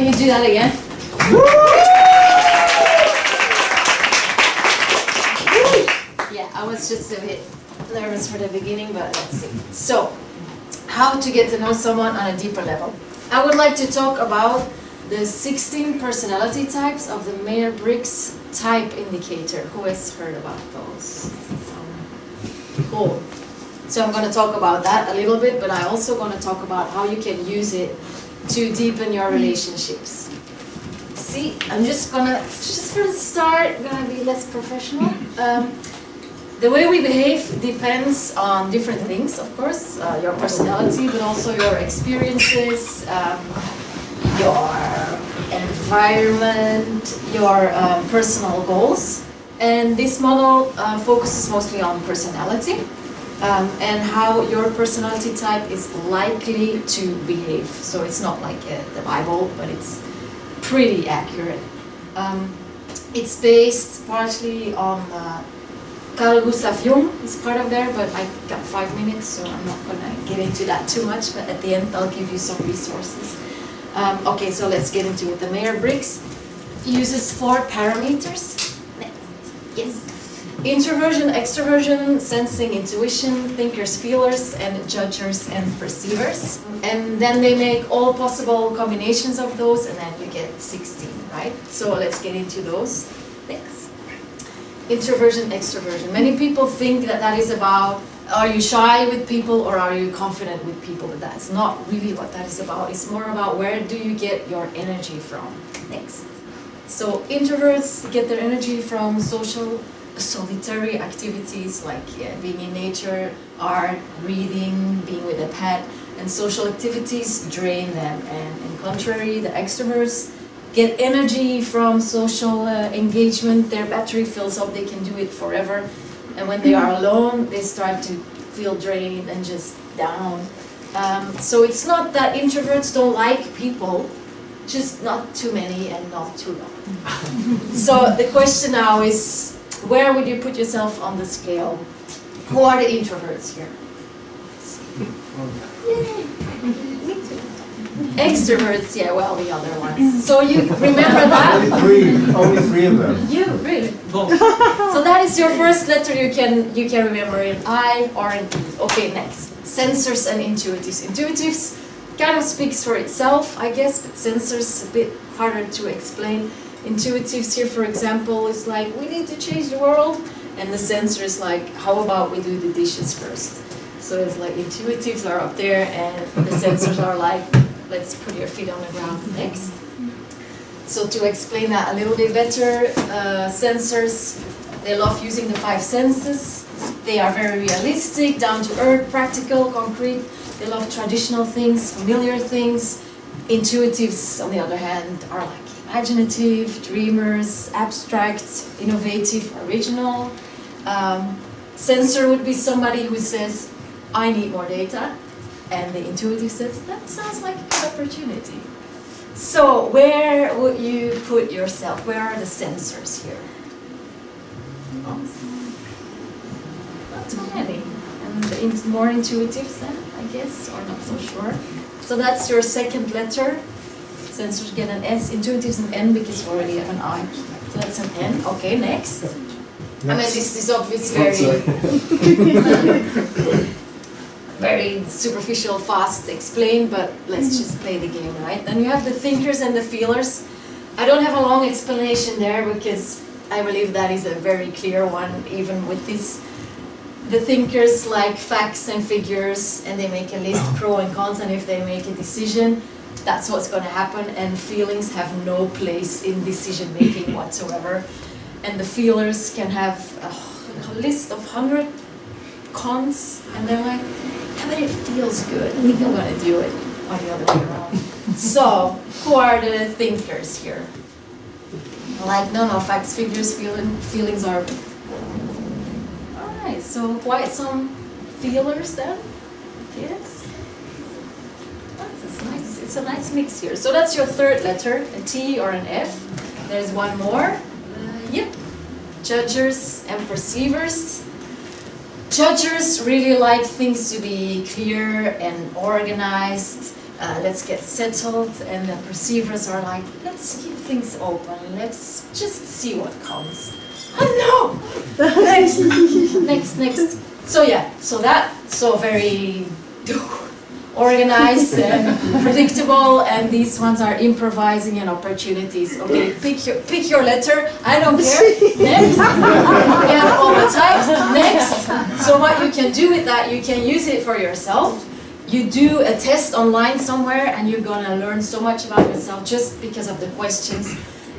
Can you do that again? Yeah, I was just a bit nervous for the beginning, but let's see. So, how to get to know someone on a deeper level. I would like to talk about the 16 personality types of the Myers-Briggs type indicator. Who has heard about those? Cool. So I'm going to talk about that a little bit, but I'm also going to talk about how you can use it to deepen your relationships. See, I'm just for the start, gonna be less professional. The way we behave depends on different things, of course, your personality, but also your experiences, your environment, your personal goals. And this model focuses mostly on personality and how your personality type is likely to behave. So it's not like the Bible, but it's pretty accurate. It's based partially on Carl Gustav Jung is part of there, but I got 5 minutes, so I'm not going to get into that too much, but at the end I'll give you some resources. Okay, so let's get into it. The Myers-Briggs uses 4 parameters. Next. Yes. Introversion, extroversion, sensing, intuition, thinkers, feelers, and judgers and perceivers. And then they make all possible combinations of those, and then you get 16, right? So let's get into those. Next. Introversion, extroversion. Many people think that that is about, are you shy with people or are you confident with people? But that's not really what that is about. It's more about where do you get your energy from. Next. So introverts get their energy from solitary activities like being in nature, art, reading, being with a pet, and social activities drain them. And in contrary, the extroverts get energy from social engagement. Their battery fills up, they can do it forever. And when they are alone, they start to feel drained and just down. So it's not that introverts don't like people, just not too many and not too long. So the question now is, where would you put yourself on the scale? Who are the introverts here? Extroverts, yeah, well, the other ones. So you remember that? Only three of them. You, really? So that is your first letter you can remember in I or in E. Okay, next. Sensors and intuitives. Intuitives kind of speaks for itself, I guess, but sensors a bit harder to explain. Intuitives here, for example, is like, we need to change the world, and the sensor is like, how about we do the dishes first? So it's like intuitives are up there, and the sensors are like, let's put your feet on the ground. Next. So to explain that a little bit better, sensors, they love using the 5 senses. They are very realistic, down to earth, practical, concrete. They love traditional things, familiar things. Intuitives, on the other hand, are like imaginative, dreamers, abstract, innovative, original. Sensor would be somebody who says, I need more data. And the intuitive says, that sounds like a good opportunity. So where would you put yourself? Where are the sensors here? Not too many. And the more intuitives then, I guess, or not so sure. So that's your second letter. Sensors get an S, intuitives an N because you already have an I. So that's an N. Okay, next. I mean, this is obviously very superficial, fast explained, but let's just play the game, right? Then you have the thinkers and the feelers. I don't have a long explanation there because I believe that is a very clear one, even with this. The thinkers like facts and figures, and they make a list, pro and cons, and if they make a decision, that's what's going to happen, and feelings have no place in decision making whatsoever. And the feelers can have a list of 100 cons, and they're like, yeah, but it feels good, I think I'm going to do it, or the other way around. So, who are the thinkers here? Like, no, facts, figures, feelings are... Alright, so quite some feelers then, yes? It's a nice mix here. So that's your third letter, a T or an F. There's one more. Yep. Judgers and perceivers. Judgers really like things to be clear and organized. let's get settled, and the perceivers are like, let's keep things open, let's just see what comes. Oh no! Next. So yeah, so very organized and predictable, and these ones are improvising and opportunities. Okay, pick your letter, I don't care. Next. Yeah, all the time. Next. So what you can do with that, you can use it for yourself. You do a test online somewhere and you're gonna learn so much about yourself just because of the questions.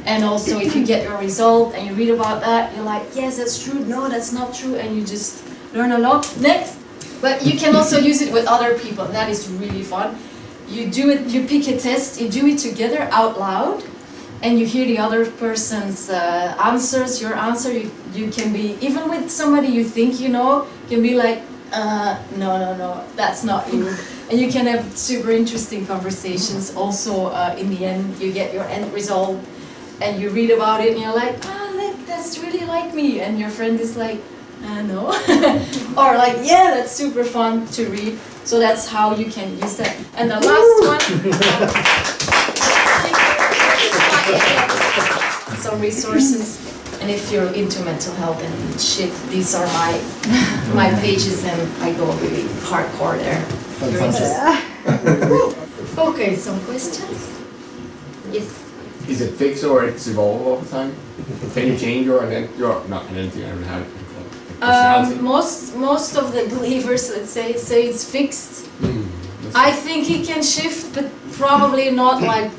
And also if you get your result and you read about that, you're like, yes, that's true, no, that's not true, and you just learn a lot. Next. But you can also use it with other people. That is really fun. You do it, you pick a test, you do it together out loud, and you hear the other person's answers, your answer. You can be, even with somebody you think you know, can be like, no, that's not you. And you can have super interesting conversations. Also, in the end, you get your end result, and you read about it, and you're like, look, that's really like me. And your friend is like, no. Or like, yeah, that's super fun to read. So that's how you can use that. And the last one, some resources. And if you're into mental health and shit, these are my pages, and I go really hardcore there. If you're interested. Okay, some questions? Yes. Is it fixed or it's evolve all the time? Can you change your identity? Not identity, I don't have it. Most of the believers, let's say it's fixed. I think it can shift, but probably not like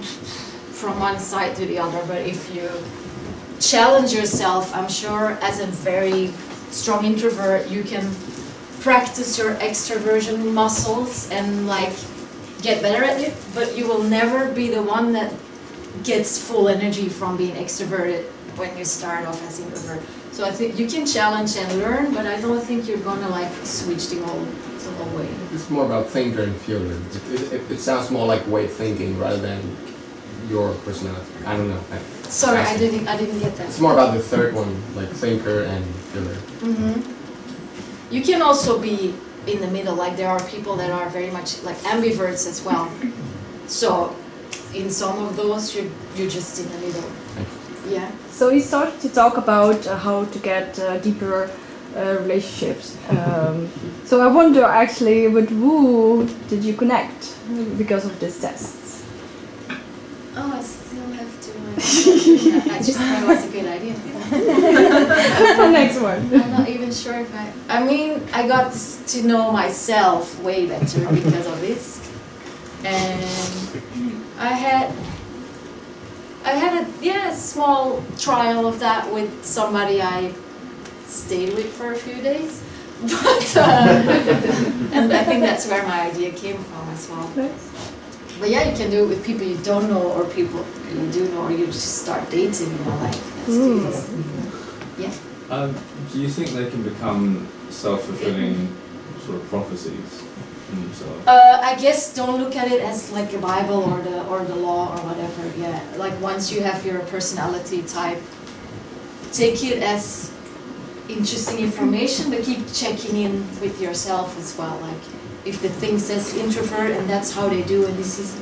from one side to the other. But if you challenge yourself, I'm sure as a very strong introvert, you can practice your extroversion muscles and like get better at it. But you will never be the one that gets full energy from being extroverted when you start off as introvert. So I think you can challenge and learn, but I don't think you're gonna like switch the whole way. It's more about thinker and feeler. It sounds more like way of thinking rather than your personality. I don't know. Sorry, I didn't get that. It's more about the third one, like thinker and feeler. You can also be in the middle. Like there are people that are very much like ambiverts as well. So in some of those, you're just in the middle. Yeah. So we started to talk about how to get deeper relationships. So I wonder actually with who did you connect because of these tests? Oh, I still have to. I just thought it was a good idea. Next one. I'm not even sure if I mean, I got to know myself way better because of this, and I had a small trial of that with somebody I stayed with for a few days, but and I think that's where my idea came from as well. But yeah, you can do it with people you don't know or people you do know, or you just start dating, you know, like let's do this. Yeah. Do you think they can become self-fulfilling sort of prophecies in themselves? I guess don't look at it as like the Bible or the law or whatever. Yeah, like once you have your personality type, take it as interesting information, but keep checking in with yourself as well. Like if the thing says introvert and that's how they do, and this is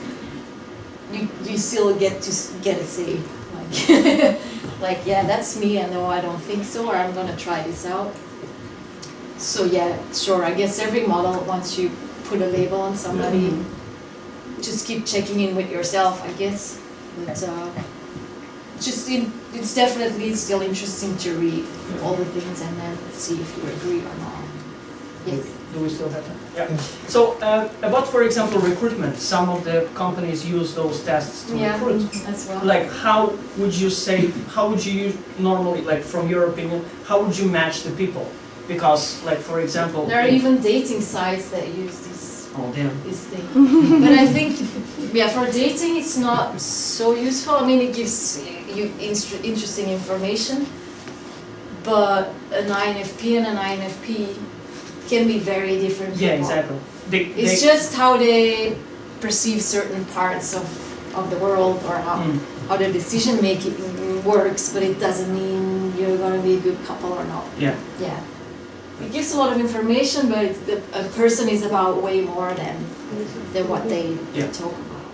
you still get to get a say. Like like yeah, that's me, and no, I don't think so, or I'm gonna try this out. So yeah, sure. I guess every model, once you put a label on somebody, just keep checking in with yourself, I guess. But it's definitely still interesting to read all the things and then see if you agree or not. Yes. Do we still have time? Yeah. So about, for example, recruitment, some of the companies use those tests to recruit. As well. Like how would you normally, like from your opinion, how would you match the people? Because, like, for example... There are even dating sites that use this, this thing. But I think, yeah, for dating it's not so useful. I mean, it gives you interesting information. But an INFP and an INFP can be very different people. Yeah, exactly. It's just how they perceive certain parts of the world, or how their decision making works, but it doesn't mean you're going to be a good couple or not. Yeah. Yeah. it gives a lot of information, but a person is about way more than what they Yeah. talk about.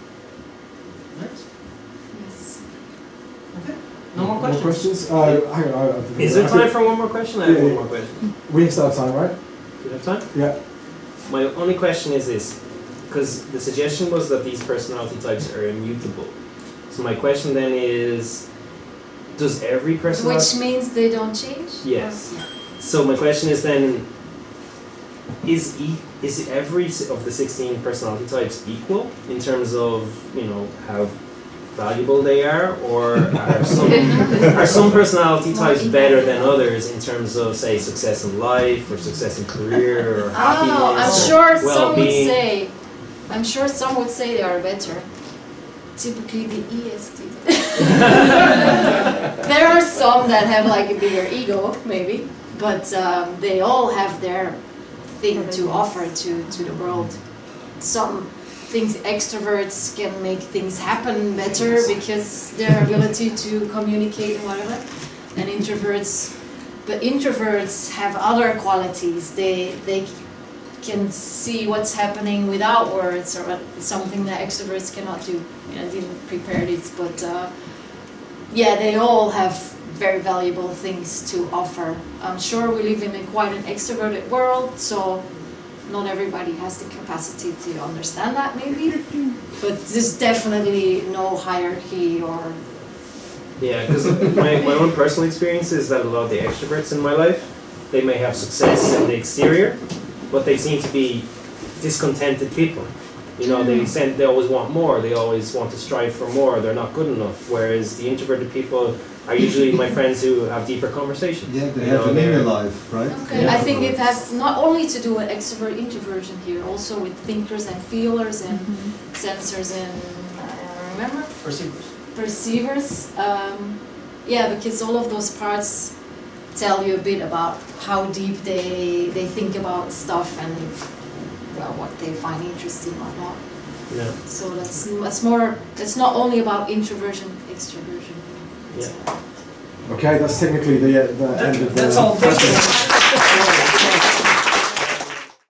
Nice. Yes. Okay. No more questions? questions? Hang on. Is there time for one more question? I have Yeah, one yeah. more question. We still have time, right? Do you have time? Yeah. My only question is this, because the suggestion was that these personality types are immutable. So my question then is, does every personality... Which means they don't change? Yes. Yeah. So my question is then, is every of the 16 personality types equal in terms of, you know, how valuable they are, or are some personality types better than others in terms of, say, success in life or success in career or happiness? Oh, I'm or sure some would well-being? say. I'm sure some would say they are better. Typically the Este. There are some that have like a bigger ego, maybe, but they all have their thing to offer to the world. Some things extroverts can make things happen better because their ability to communicate and whatever, and introverts have other qualities. They can see what's happening without words, or something that extroverts cannot do. I didn't prepare this, but yeah, they all have very valuable things to offer. I'm sure we live in quite an extroverted world, so not everybody has the capacity to understand that maybe, but there's definitely no hierarchy or... Yeah, because my own personal experience is that a lot of the extroverts in my life, they may have success in the exterior, but they seem to be discontented people. You know, they always want more, they always want to strive for more, they're not good enough, whereas the introverted people are usually my friends who have deeper conversations. Yeah, they You have know, an inner they're- life, right? Okay, Yeah. I think it has not only to do with extrovert introversion here, also with thinkers and feelers and sensors and remember? Perceivers. Yeah, because all of those parts tell you a bit about how deep they think about stuff and well, what they find interesting or not. Yeah. So that's more. It's not only about introversion, extroversion. Yeah. Okay, that's technically the end of the... That's all. Thank you.